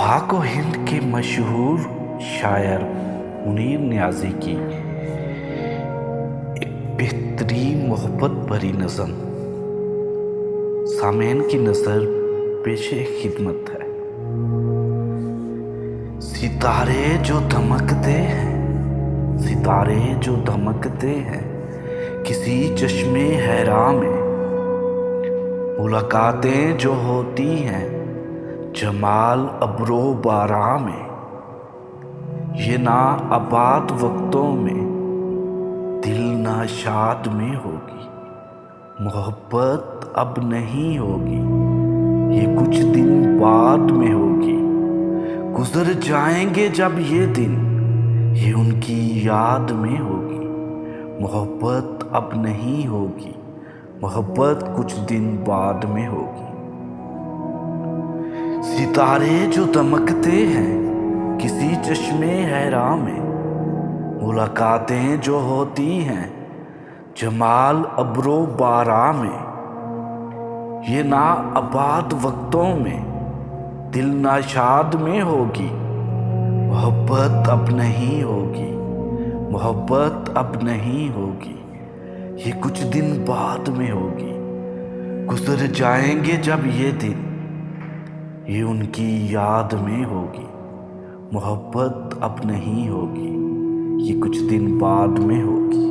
पाक व हिंद के मशहूर शायर मुनीर नियाज़ी की एक बेहतरीन मोहब्बत भरी नज़म सामेन की नज़र पेशे खिदमत है। सितारे जो धमकते हैं, सितारे जो धमकते हैं किसी चश्मे हैरां में, मुलाकातें जो होती हैं जमाल अब्रो बारां में, ये ना आबाद वक्तों में दिल ना शाद में होगी, मोहब्बत अब नहीं होगी, ये कुछ दिन बाद में होगी। गुजर जाएंगे जब ये दिन, ये उनकी याद में होगी, मोहब्बत अब नहीं होगी, मोहब्बत कुछ दिन बाद में होगी। सितारे जो दमकते हैं किसी चश्मे हैरां में, मुलाकातें जो होती हैं जमाल अब्रो बारां में, ये ना आबाद वक्तों में दिल नाशाद में होगी, मोहब्बत अब नहीं होगी, मोहब्बत अब नहीं होगी, ये कुछ दिन बाद में होगी। गुजर जाएंगे जब ये दिन, ये उनकी याद में होगी, मोहब्बत अब नहीं होगी, ये कुछ दिन बाद में होगी।